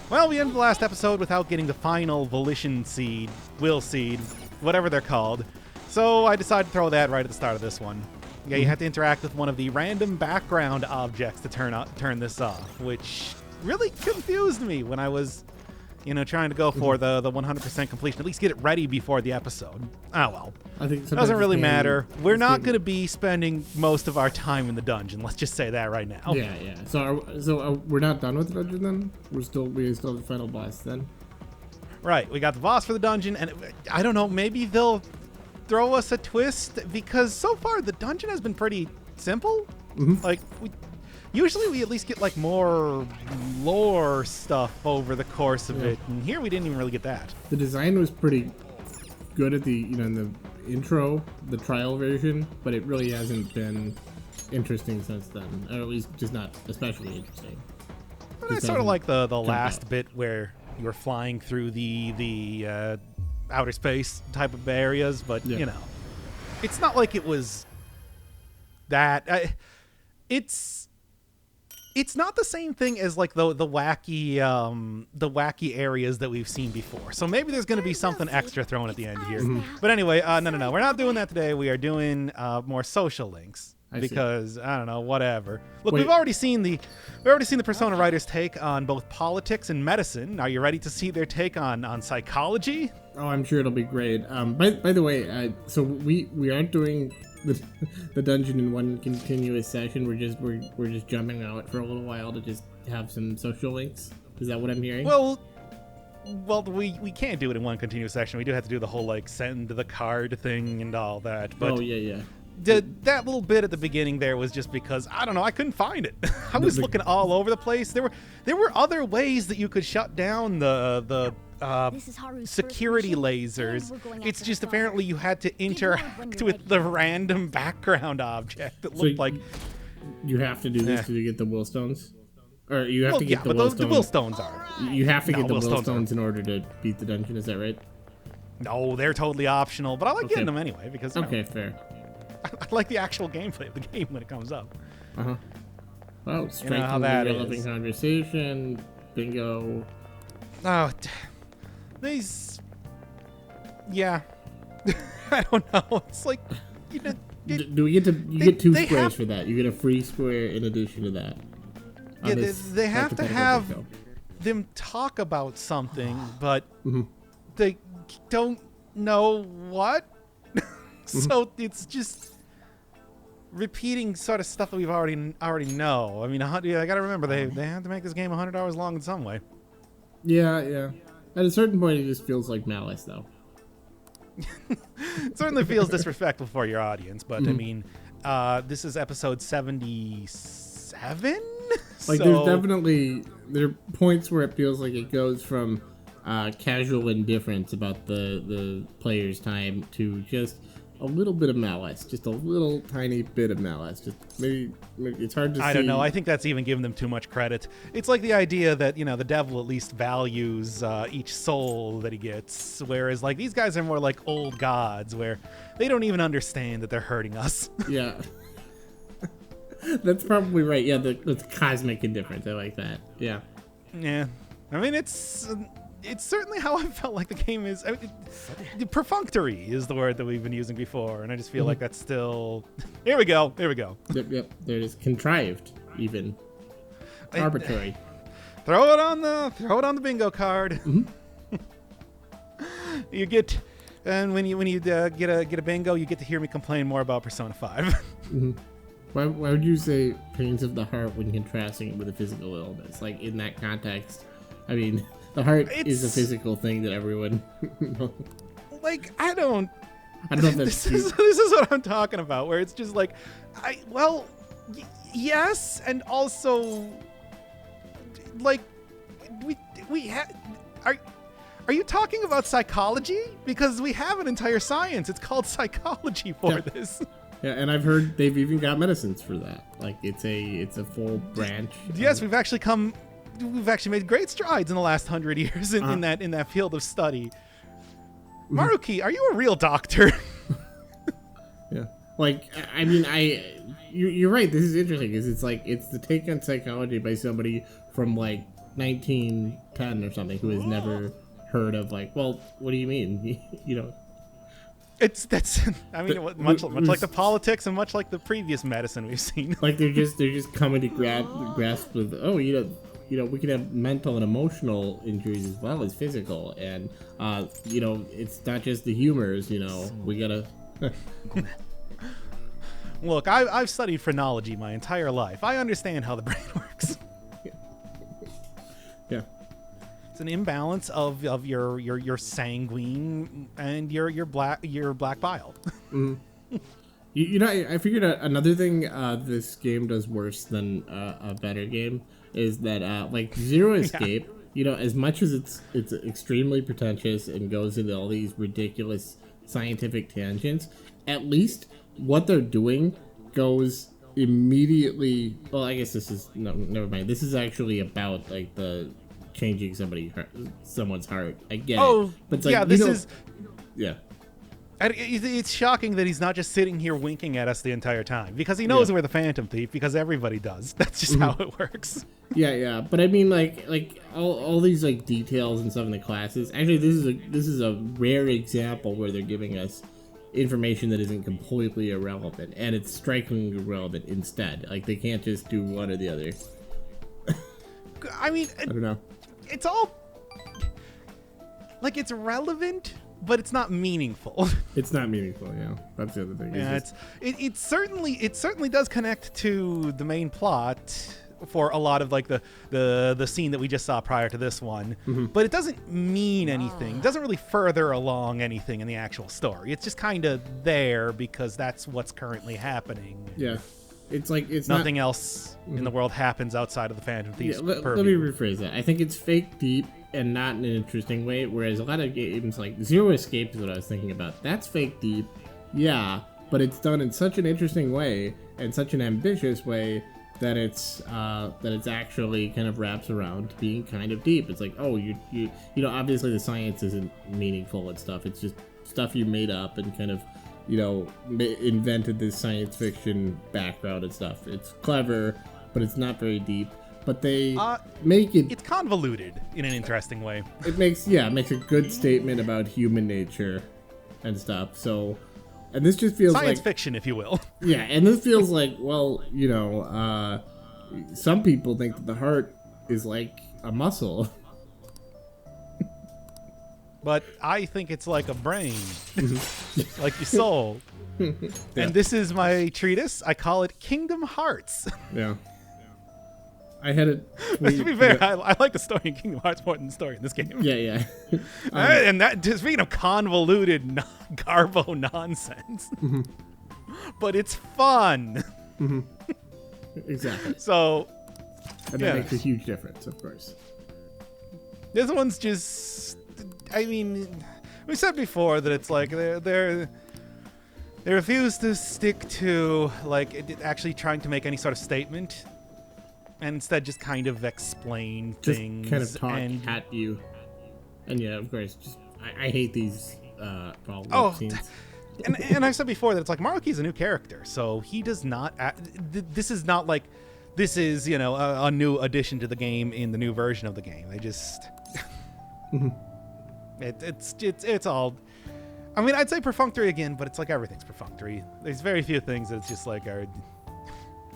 Well, we ended the last episode without getting the final volition seed, will seed, whatever they're called. So I decided to throw that right at the start of this one. Yeah, you have to interact with one of the random background objects to turn this off, which really confused me when I was, trying to go for the 100% completion. At least get it ready before the episode. Oh well. I think it doesn't really matter. We're not going to be spending most of our time in the dungeon. Let's just say that right now. Yeah. So we're not done with the dungeon then? We still have the final boss then? Right. We got the boss for the dungeon, and I don't know. Maybe they'll throw us a twist because so far the dungeon has been pretty simple. Like usually we at least get like more lore stuff over the course of it, and here we didn't even really get that. The design was pretty good at the in the intro, the trial version, but it really hasn't been interesting since then, or at least just not especially interesting. It's sort of like the last bit where you were flying through the outer space type of areas, but it's not like it was that. It's not the same thing as like the wacky areas that we've seen before. So maybe there's going to be something extra thrown at the end here. But anyway, no, we're not doing that today. We are doing more social links because I don't know, whatever. Look, we've already seen the Persona writers' take on both politics and medicine. Are you ready to see their take on psychology? Oh, I'm sure it'll be great. By the way, so we aren't doing the dungeon in one continuous session. We're just jumping out for a little while to just have some social links. Is that what I'm hearing? Well, we can't do it in one continuous session. We do have to do the whole like send the card thing and all that. But yeah. That little bit at the beginning there was just because I don't know, I couldn't find it. I was looking all over the place. There were other ways that you could shut down the security lasers. It's just apparently you had to interact with the random background object that looked like. You have to do this to get the will stones, or you have to get the will stones. The will stones are. You have to get the will stones in order to beat the dungeon. Is that right? No, they're totally optional, but I like getting them anyway because. Fair. I like the actual gameplay of the game when it comes up. Well, striking relevant conversation, bingo. Oh, these. Yeah, I don't know. It's like, do we get to? You get 2 squares for that. You get a free square in addition to that. Yeah, they have to have them talk about something, but they don't know what. So it's just repeating sort of stuff that we've already know. I mean, I gotta remember they have to make this game 100 hours long in some way. Yeah. At a certain point, it just feels like malice, though. It certainly feels disrespectful for your audience, but I mean, this is episode 77. Like, there's definitely there are points where it feels like it goes from casual indifference about the player's time to just a little bit of malice, just a little tiny bit of malice. Just maybe it's hard to see. I don't know. I think that's even giving them too much credit. It's like the idea that, the devil at least values each soul that he gets, whereas like these guys are more like old gods where they don't even understand that they're hurting us. Yeah. That's probably right. Yeah, the cosmic indifference. I like that. Yeah. Yeah. I mean, it's certainly how I felt like the game is. I mean, perfunctory is the word that we've been using before, and I just feel like that's still. Here we go. Yep. There it is. Contrived, even arbitrary. Throw it on the bingo card. You get, and when you get a bingo, you get to hear me complain more about Persona 5. Why would you say pains of the heart when contrasting it with a physical illness? Like in that context, I mean. The heart is a physical thing that everyone. Like I don't know if that's this is what I'm talking about. Where it's just like, yes, and also, like, are you talking about psychology? Because we have an entire science. It's called psychology for this. Yeah, and I've heard they've even got medicines for that. Like it's a full branch. Yes, we've actually made great strides in the last 100 years in that field of study. Maruki, are you a real doctor? Yeah. Like, I mean, you're right. This is interesting because it's the take on psychology by somebody from like 1910 or something who has never heard of like, well, what do you mean? You know, That's I mean, much like the politics and much like the previous medicine we've seen. Like they're just coming to grasp with, oh, you know, we can have mental and emotional injuries as well as physical, and you know, it's not just the humors. You know, we gotta. Look, I've studied phrenology my entire life. I understand how the brain works. Yeah. It's an imbalance of your sanguine and your black bile. Mm-hmm. You know, I figured out another thing this game does worse than a better game is that like Zero Escape, yeah. You know, as much as it's extremely pretentious and goes into all these ridiculous scientific tangents, at least what they're doing goes immediately. Well, I guess this is no, never mind. This is actually about like the changing someone's heart. I get it. But it's like, yeah, this is. Yeah. It's shocking that he's not just sitting here winking at us the entire time because he knows we're the Phantom Thief because everybody does. That's just how it works. Yeah. But I mean, like all these like details and stuff in the classes. Actually, this is a rare example where they're giving us information that isn't completely irrelevant, and it's strikingly relevant instead. Like they can't just do one or the other. I mean, I don't know. It's all like it's relevant, but it's not meaningful. It's not meaningful, yeah. That's the other thing. Yeah, it certainly does connect to the main plot for a lot of like the scene that we just saw prior to this one, but it doesn't mean anything. It doesn't really further along anything in the actual story. It's just kind of there because that's what's currently happening. Yeah. It's like it's nothing else in the world happens outside of the Phantom Thief's let me rephrase that. I think it's fake deep and not in an interesting way, whereas a lot of games like Zero Escape is what I was thinking about. That's fake deep, yeah, but it's done in such an interesting way and such an ambitious way that it's actually kind of wraps around to being kind of deep. It's like, oh, you know, obviously the science isn't meaningful and stuff. It's just stuff you made up and kind of, you know, invented this science fiction background and stuff. It's clever, but it's not very deep. But they make it... It's convoluted in an interesting way. It makes a good statement about human nature and stuff. So, and this just feels science like... fiction, if you will. Yeah, and this feels like, well, you know, some people think that the heart is like a muscle. But I think it's like a brain, like your soul. Yeah. And this is my treatise. I call it Kingdom Hearts. Yeah. I had it. To be fair, I like the story in Kingdom Hearts more than the story in this game. Yeah. And that, speaking of convoluted garbo nonsense, but it's fun. Exactly. So, and that makes a huge difference, of course. This one's just. I mean, we said before that it's like they refuse to stick to like actually trying to make any sort of statement, and instead just kind of explain things, kind of talk at you. And yeah, of course, just I hate these scenes. And I've said before that it's like Maruki's a new character, so he does not. This is not like this is, you know, a new addition to the game in the new version of the game. They just. It's all. I mean, I'd say perfunctory again, but it's like everything's perfunctory. There's very few things that's just like are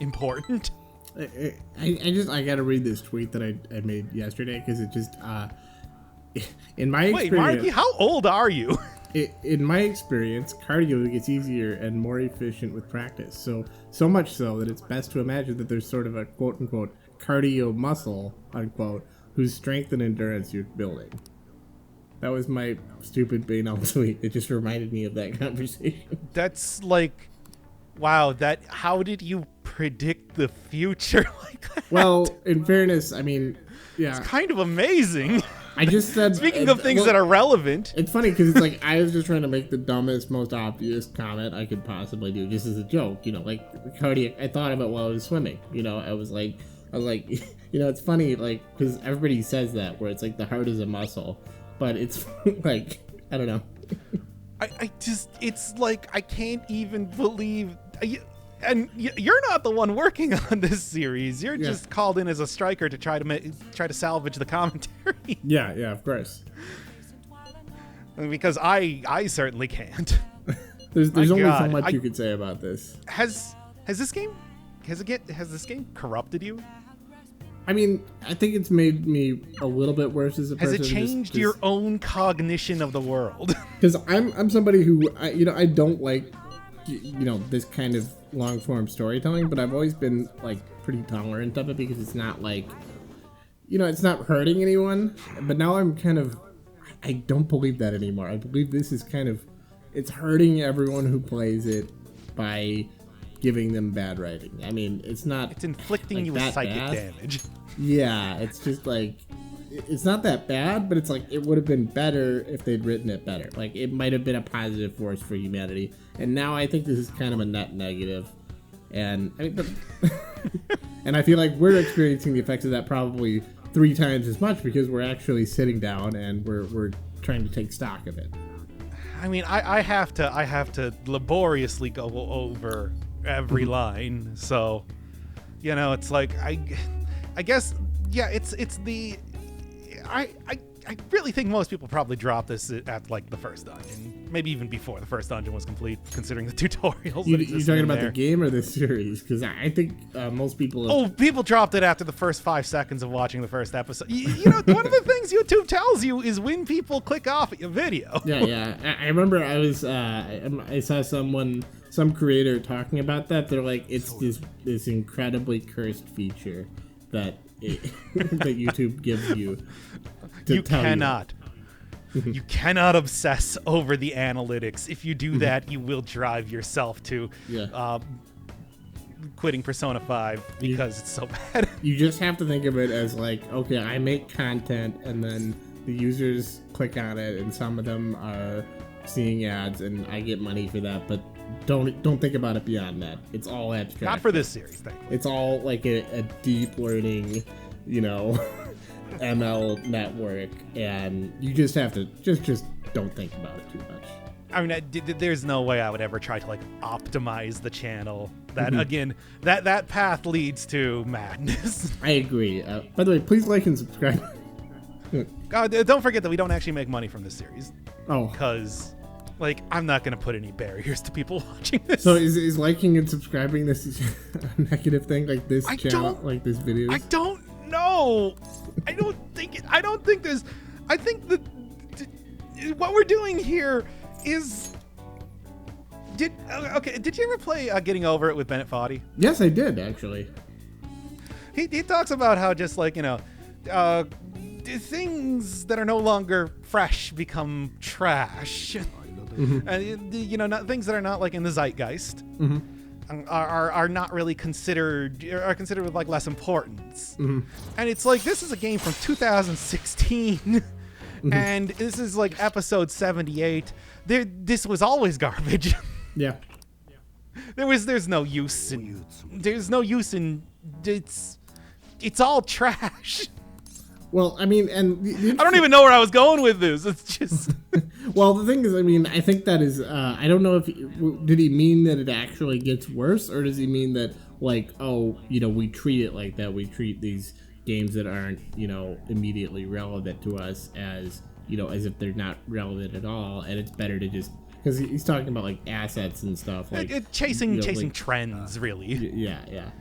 important. I gotta read this tweet that I made yesterday because it just in my experience. Wait, Maruki, how old are you? In my experience, cardio gets easier and more efficient with practice. So much so that it's best to imagine that there's sort of a quote unquote cardio muscle unquote whose strength and endurance you're building. That was my stupid banal tweet. It just reminded me of that conversation. That's like, wow, how did you predict the future like that? Well, in fairness, I mean, yeah. It's kind of amazing. I just said... Speaking of things that are relevant. It's funny because it's like, I was just trying to make the dumbest, most obvious comment I could possibly do, just as a joke, you know, like, cardiac. I thought of it while I was swimming, you know, I was like, you know, it's funny, like, because everybody says that, where it's like the heart is a muscle. But it's like, I don't know. I just, it's like, I can't even believe. And you're not the one working on this series. You're just called in as a striker to try to salvage the commentary. Yeah, of course. Because I certainly can't. There's only so much you could say about this. Has this game corrupted you? I mean, I think it's made me a little bit worse as a person. Has it changed your own cognition of the world? Because I'm somebody who I don't like this kind of long form storytelling, but I've always been like pretty tolerant of it because it's not like it's not hurting anyone. But now I don't believe that anymore. I believe this is it's hurting everyone who plays it by giving them bad writing. I mean, it's inflicting like you with psychic bad. damage. Yeah, it's just like it's not that bad, but it's like it would have been better if they'd written it better. Like it might have been a positive force for humanity, and now I think this is kind of a net negative. And I mean, and I feel like we're experiencing the effects of that probably 3 times as much because we're actually sitting down and we're trying to take stock of it. I mean, I have to laboriously go over every line, so it's like I guess it's the I really think most people probably dropped this at like the first dungeon, maybe even before the first dungeon was complete, considering the tutorials. You talking about the game or the series? Because I think most people. People dropped it after the first 5 seconds of watching the first episode. One of the things YouTube tells you is when people click off at your video. Yeah. I remember I saw some creator talking about that. They're like, it's this incredibly cursed feature that that YouTube gives you. You cannot obsess over the analytics. If you do that, you will drive yourself to quitting Persona 5 because it's so bad. You just have to think of it as like, okay, I make content and then the users click on it and some of them are seeing ads and I get money for that, but don't think about it beyond that. It's all abstract. Not for this series, thankfully. It's all like a deep learning, ML network, and you just have to just don't think about it too much. I mean, there's no way I would ever try to like optimize the channel. That again, that path leads to madness. I agree. By the way, please like and subscribe. Don't forget that we don't actually make money from this series. Oh, because I'm not going to put any barriers to people watching this. So is liking and subscribing this a negative thing? Like this channel, like this video? I don't know. I think that what we're doing here is. Did you ever play Getting Over It with Bennett Foddy? Yes, I did actually. He talks about how just things that are no longer fresh become trash. And things that are not like in the zeitgeist are not really considered with like less importance. And it's like this is a game from 2016, and this is like episode 78. This was always garbage. Yeah. There's no use in it's all trash. Well, I mean, and I don't even know where I was going with this. It's just. Well, the thing is, I mean, I think that is. I don't know if did he mean that it actually gets worse, or does he mean that we treat it like that? We treat these games that aren't immediately relevant to us as as if they're not relevant at all, and it's better to just because he's talking about like assets and stuff like chasing trends, really. Yeah,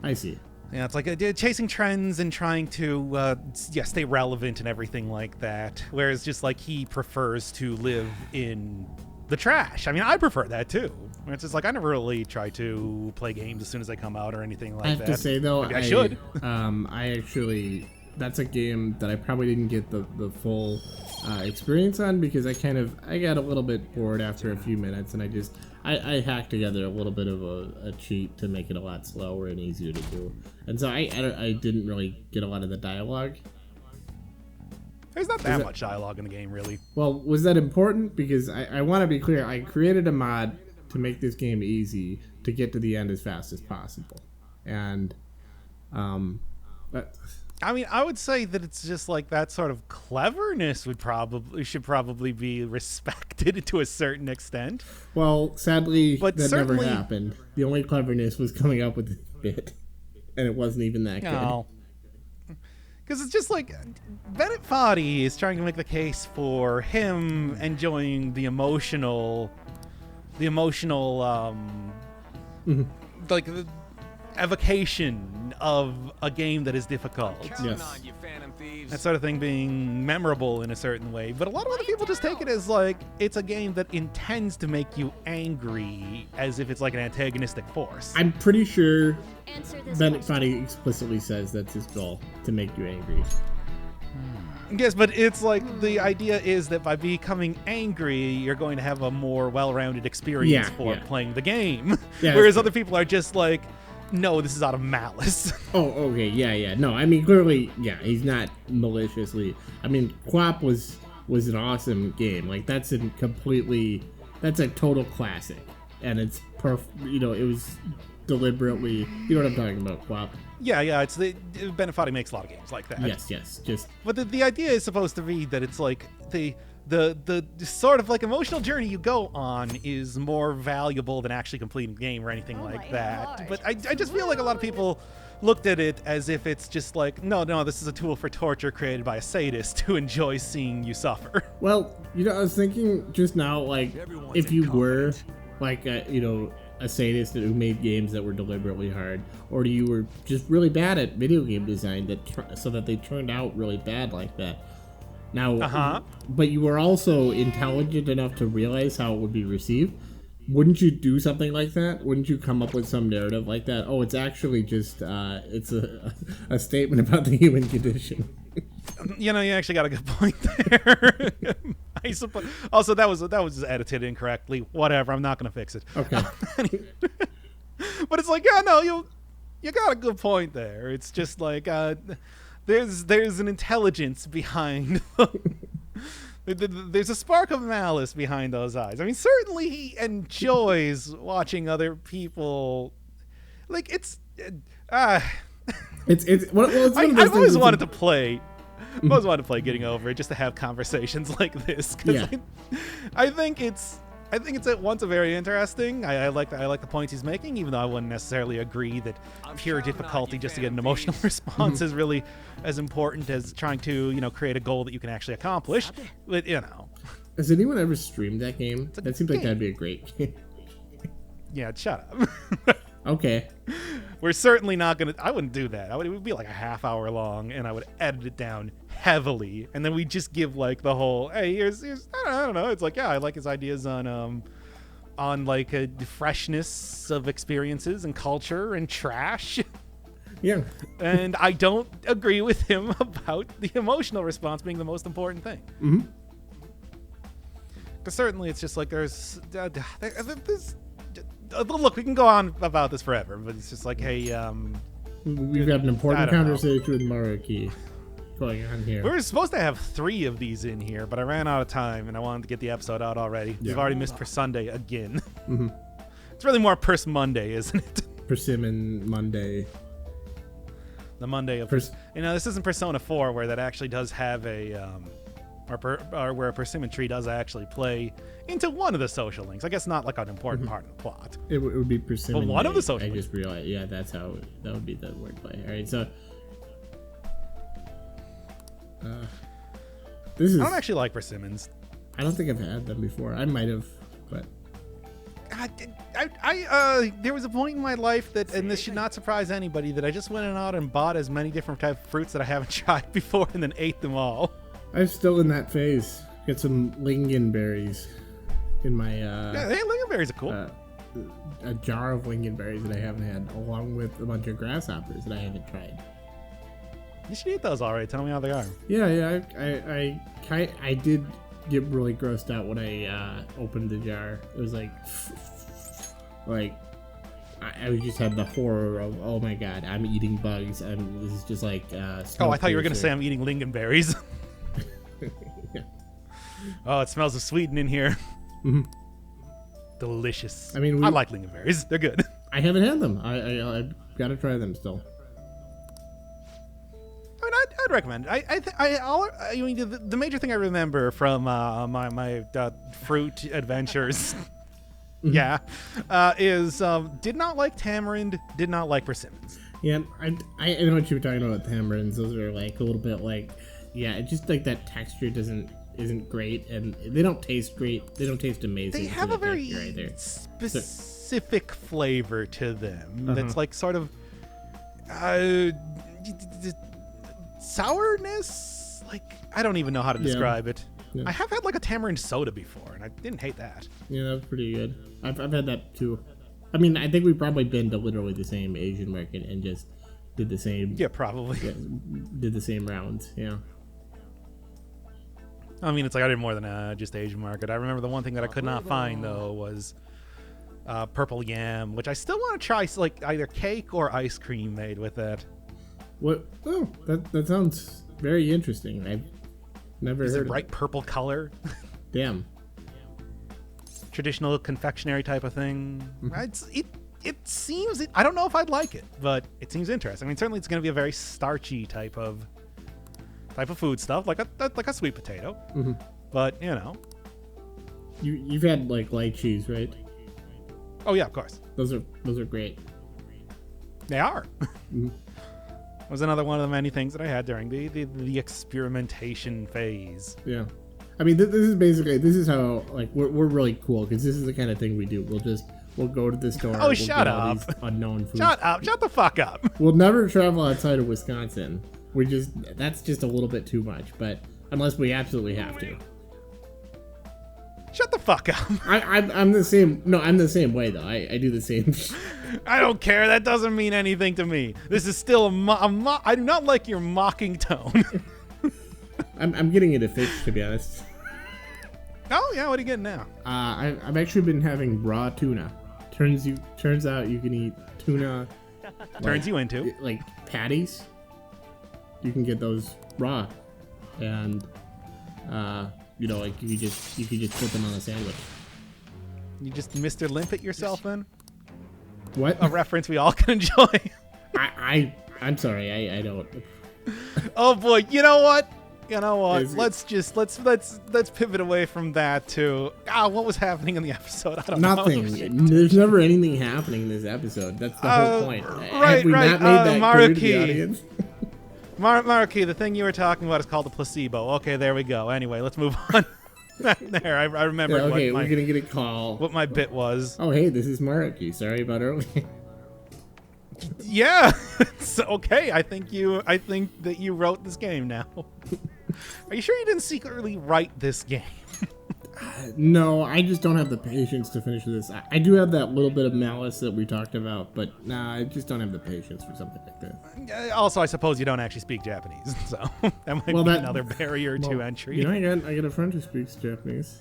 I see. Yeah, it's like chasing trends and trying to stay relevant and everything like that. Whereas just like he prefers to live in the trash. I mean, I prefer that too. It's just like I never really try to play games as soon as they come out or anything like that. I have to say though, I should. I actually that's a game that I probably didn't get the full experience on because I got a little bit bored after a few minutes and I hacked together a little bit of a cheat to make it a lot slower and easier to do. And so I didn't really get a lot of the dialogue. There's not that much dialogue in the game, really. Well, was that important? Because I want to be clear. I created a mod to make this game easy to get to the end as fast as possible. And I mean, I would say that it's just like that sort of cleverness should probably be respected to a certain extent. Well, sadly, But that never certainly- happened. The only cleverness was coming up with the bit, and it wasn't even that good. No. Because it's just like Bennett Foddy is trying to make the case for him enjoying the emotional, like the evocation of a game that is difficult. Yes. That sort of thing being memorable in a certain way. But a lot of other people just take it as like it's a game that intends to make you angry, as if it's like an antagonistic force. I'm pretty sure Answer this Bennett question. Foddy explicitly says that's his goal, to make you angry. Yes, but it's like the idea is that by becoming angry, you're going to have a more well-rounded experience for playing the game. Yeah, Whereas that's other people are just like, no, this is out of malice. Oh, okay, yeah. No, I mean, clearly, yeah, he's not maliciously. I mean, Quap was an awesome game. Like, that's a total classic. And it's it was deliberately, you know what I'm talking about, Quap? Yeah, it's Bennett Foddy makes a lot of games like that. Yes, just... But the idea is supposed to be that it's like the sort of like emotional journey you go on is more valuable than actually completing the game or anything like that. Lord. But I just feel like a lot of people looked at it as if it's just like, no, this is a tool for torture created by a sadist who enjoys seeing you suffer. Well, I was thinking just now, like, if you were, like, a sadist who made games that were deliberately hard, or you were just really bad at video game design so that they turned out really bad like that. Now, but you were also intelligent enough to realize how it would be received. Wouldn't you do something like that? Wouldn't you come up with some narrative like that? Oh, it's actually just it's a statement about the human condition. You actually got a good point there. I suppose. Also, that was edited incorrectly. Whatever. I'm not going to fix it. Okay. But it's like, yeah, no, you got a good point there. It's just like there's an intelligence behind. There's a spark of malice behind those eyes. I mean, certainly he enjoys watching other people. Like it's one of those I've always wanted to play. I've always wanted to play Getting Over It just to have conversations like this. Yeah. I think it's at once a very interesting. I like the points he's making, even though I wouldn't necessarily agree that pure difficulty just to get an emotional response is really as important as trying to create a goal that you can actually accomplish. But Has anyone ever streamed that game? That seems like game. that'd be a great game. yeah, shut up. Okay. We're certainly not gonna. I wouldn't do that. It would be like a half hour long, and I would edit it down heavily, and then we just give like the whole. Hey, here's I don't know. It's like, yeah, I like his ideas on like a freshness of experiences and culture and trash. Yeah. And I don't agree with him about the emotional response being the most important thing. Mm-hmm. Because certainly it's just like there's look, we can go on about this forever, but it's just like, hey, We've got an important I don't know. conversation with Maruki going on here. we were supposed to have 3 of these in here, but I ran out of time and I wanted to get the episode out already. We've already missed Per Sunday again. Mm-hmm. It's really more Pers Monday, isn't it? Persimmon Monday. The Monday of this isn't Persona 4 where that actually does have a or where a persimmon tree does actually play into one of the social links. I guess not like an important part of the plot. It would be persimmon. But one of the Day. social I links. just realized. Yeah, that would be the wordplay. All right, so this is. I don't actually like persimmons. I don't think I've had them before. I might have, but There was a point in my life that, and this should not surprise anybody, that I just went out and bought as many different type of fruits that I haven't tried before and then ate them all. I'm still in that phase. Get some lingonberries in my Hey, lingonberries are cool. a jar of lingonberries that I haven't had, along with a bunch of grasshoppers that I haven't tried. You should eat those already. Tell me how they are. Yeah. I did get really grossed out when I opened the jar. It was like I just had the horror of, oh my god, I'm eating bugs. This is just like. Oh, I thought you were going to say I'm eating lingonberries. Yeah. Oh, it smells of Sweden in here. Mm-hmm. Delicious. I mean, I like lingonberries. They're good. I haven't had them. I gotta try them still. I mean, I'd recommend it. I mean, the major thing I remember from my fruit adventures, yeah, is did not like tamarind, did not like persimmons. Yeah, I know what you were talking about, tamarins. Those are like a little bit like, yeah, it just like that texture isn't great, and they don't taste great. They don't taste amazing. They have a very specific flavor to them that's like sort of sourness. Like, I don't even know how to describe it. Yeah. I have had like a tamarind soda before, and I didn't hate that. Yeah, that was pretty good. I've had that too. I mean, I think we've probably been to literally the same Asian market and just did the same. Yeah, probably. Yeah, did the same rounds. Yeah. I mean, it's like I did more than just Asian market. I remember the one thing that I could not find though was purple yam, which I still want to try, like either cake or ice cream made with it. What? Oh, that sounds very interesting. I've never heard of it. Bright purple color. Damn. Traditional confectionery type of thing. It seems, I don't know if I'd like it, but it seems interesting. I mean, certainly it's going to be a very starchy type of food stuff, like a sweet potato. But you know, you've had like lychees, right? Oh yeah, of course. Those are great. They are. It was another one of the many things that I had during the experimentation phase. Yeah. I mean, this is how, like, we're really cool, because this is the kind of thing we do. We'll go to the store. Oh, shut up. Unknown foods. Shut up. Shut the fuck up. We'll never travel outside of Wisconsin. That's just a little bit too much, but unless we absolutely have to. Shut the fuck up. I'm the same. No, I'm the same way, though. I do the same. I don't care. That doesn't mean anything to me. This is still I do not like your mocking tone. I'm getting it a fix, to be honest. Oh yeah, what are you getting now? I've actually been having raw tuna. Turns out you can eat tuna. Turns you into like patties. You can get those raw, and you know, like you could just put them on a sandwich. You just Mr. Limpet yourself then? What? A reference we all can enjoy. I'm sorry, I don't. Oh boy, you know what? Let's pivot away from that to what was happening in the episode. I don't know. Nothing. There's never anything happening in this episode. That's the whole point. Right. Not made that clear to the audience? Maruki, the thing you were talking about is called a placebo. Okay, there we go. Anyway, let's move on. There, I remember. Yeah, okay, we're gonna get a call. What my bit was. Oh, hey, this is Maruki. Sorry about earlier. Yeah. So, okay. I think that you wrote this game now. Are you sure you didn't secretly write this game? No, I just don't have the patience to finish this. I do have that little bit of malice that we talked about, but I just don't have the patience for something like this. Also, I suppose you don't actually speak Japanese, so that might be another barrier to entry. You know, I got a friend who speaks Japanese.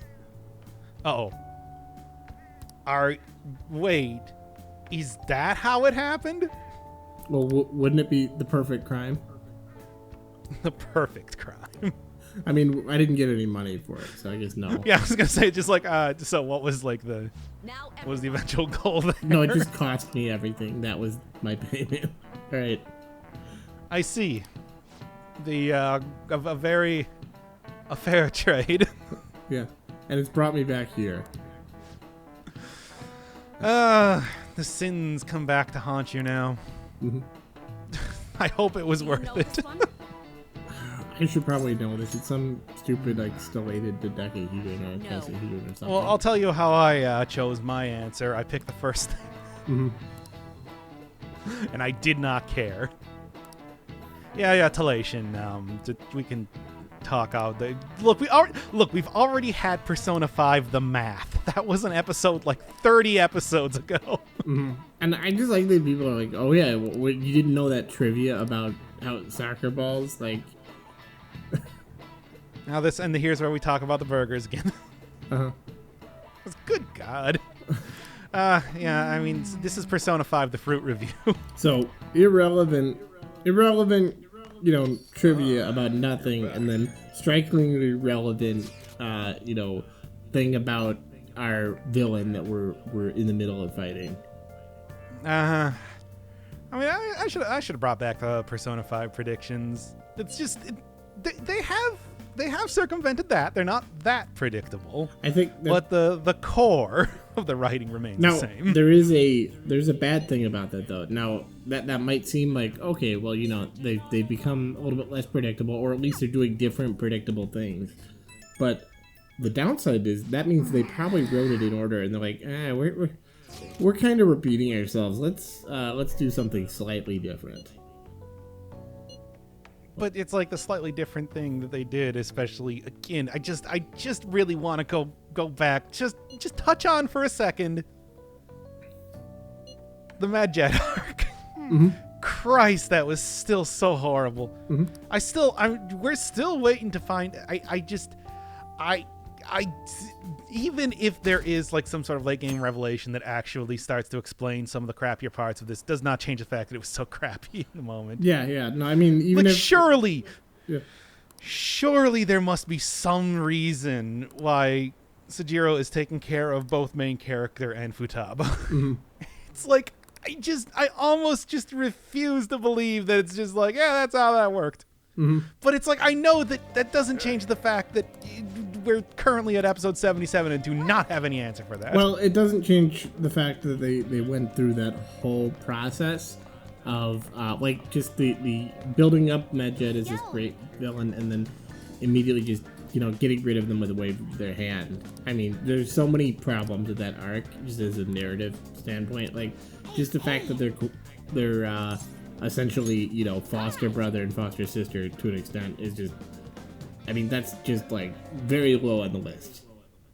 Uh-oh. Wait, is that how it happened? Well, wouldn't it be the perfect crime? The perfect crime. I mean, I didn't get any money for it, so I guess no. Yeah, I was gonna say, just like, so what was like what was the eventual goal there? No, it just cost me everything. That was my payment. All right. I see. A fair trade. Yeah, and it's brought me back here. The sins come back to haunt you now. Mm-hmm. I hope it was worth it. I should probably know this. It's some stupid, like, stellated dodecahedron or icosahedron or something. Well, I'll tell you how I chose my answer. I picked the first thing. Mm-hmm. And I did not care. Yeah, Talation. We can talk out. We've already had Persona 5 The Math. That was an episode like 30 episodes ago. Mm-hmm. And I just like that people are like, oh yeah, you didn't know that trivia about how soccer balls, like... Now here's where we talk about the burgers again. Uh-huh. Good God. Yeah, I mean, this is Persona 5, the fruit review. So, irrelevant, trivia about nothing, and then strikingly relevant, thing about our villain that we're in the middle of fighting. I mean, I should have brought back the Persona 5 predictions. It's just they have circumvented that. They're not that predictable. I think, but the core of the writing remains the same. There's a bad thing about that though. Now that might seem like, okay, well, they've become a little bit less predictable, or at least they're doing different predictable things. But the downside is that means they probably wrote it in order, and they're like, we're kind of repeating ourselves. Let's do something slightly different. But it's like the slightly different thing that they did, especially again. I just really want to go back, just touch on for a second the Mad Jet arc. Mm-hmm. Christ, that was still so horrible. Mm-hmm. We're still waiting to find. Even if there is like some sort of late game revelation that actually starts to explain some of the crappier parts of this, does not change the fact that it was so crappy in the moment. Yeah. No, I mean, even like, if surely there must be some reason why Sojiro is taking care of both main character and Futaba. Mm-hmm. It's like I almost just refuse to believe that it's just like, yeah, that's how that worked. Mm-hmm. But it's like, I know that doesn't change the fact that we're currently at episode 77 and do not have any answer for that. Well, it doesn't change the fact that they went through that whole process of just the building up Mad Jet as this great villain, and then immediately just getting rid of them with a wave of their hand. I mean, there's so many problems with that arc, just as a narrative standpoint. Like, just the fact that they're essentially, foster brother and foster sister to an extent is just, I mean, that's just like very low on the list.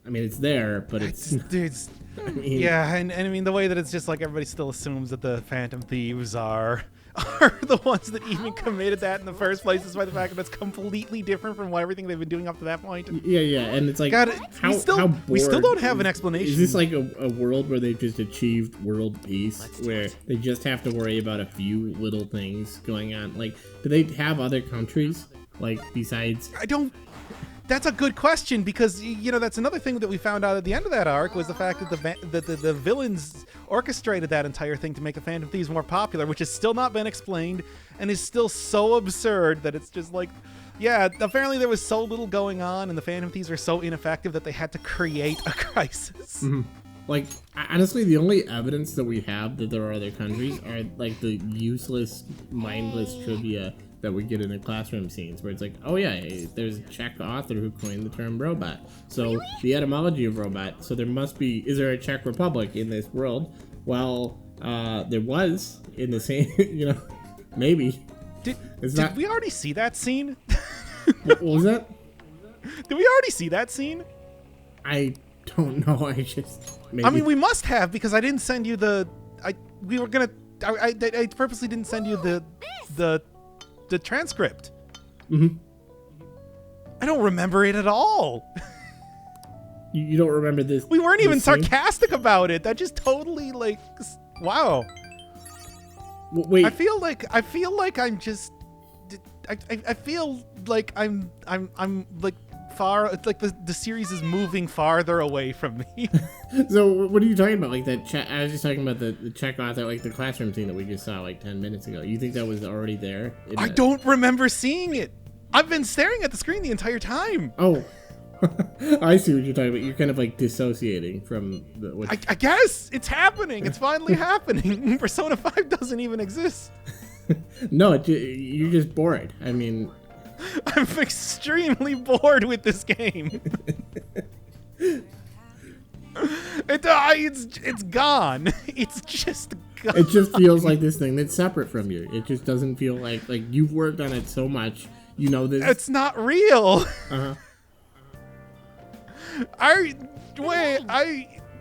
I mean, it's there, but it's I mean, yeah, and I mean the way that it's just like everybody still assumes that the Phantom Thieves are the ones that even committed that in the first place, despite the fact that it's completely different from everything they've been doing up to that point. Yeah, and it's like, God, we still don't have an explanation. Is this like a world where they've just achieved world peace, where they just have to worry about a few little things going on? Like, do they have other countries, like, besides... That's a good question, because that's another thing that we found out at the end of that arc, was the fact that the villains orchestrated that entire thing to make the Phantom Thieves more popular, which has still not been explained and is still so absurd that it's just like, yeah, apparently there was so little going on and the Phantom Thieves were so ineffective that they had to create a crisis. Mm-hmm. Like, honestly, the only evidence that we have that there are other countries are like the useless, mindless trivia that we get in the classroom scenes, where it's like, oh yeah, there's a Czech author who coined the term robot. So the etymology of robot, so there must be, is there a Czech Republic in this world? Well, there was in the same, maybe. Did we already see that scene? What was that? Did we already see that scene? I don't know. Maybe. I mean, we must have, because I didn't send you I purposely didn't send you the transcript. Mm-hmm. I don't remember it at all. You don't remember this? We weren't even scene? sarcastic about it. That just totally wow. Wait. I feel like I'm just. I feel like I'm like far. Like the series is moving farther away from me. So what are you talking about? Like that? I was just talking about the Czech author, like the classroom scene that we just saw like 10 minutes ago. You think that was already there? I don't remember seeing it. I've been staring at the screen the entire time. Oh, I see what you're talking about. You're kind of like dissociating from the. I guess it's happening. It's finally happening. Persona 5 doesn't even exist. No, you're just bored. I mean, I'm extremely bored with this game. It's gone. It's just gone. It just feels like this thing that's separate from you. It just doesn't feel like you've worked on it so much. This. It's not real. Uh-huh.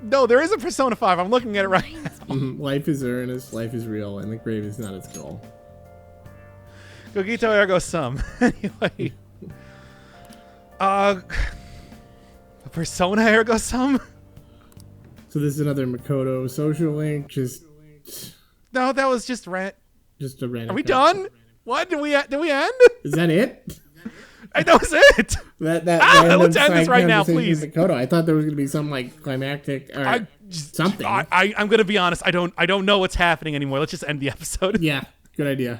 No, there is a Persona 5. I'm looking at it right now. Mm-hmm. Life is earnest, life is real, and the grave is not its goal. Cogito ergo sum. Anyway. Persona ergo sum? So this is another Makoto social link, No, that was just rant. Just a random. Are we done? What? Did we end? Is that it? That was it. Let's end this right now, please. Makoto. I thought there was gonna be some climactic or something. I'm gonna be honest. I don't know what's happening anymore. Let's just end the episode. Yeah, good idea.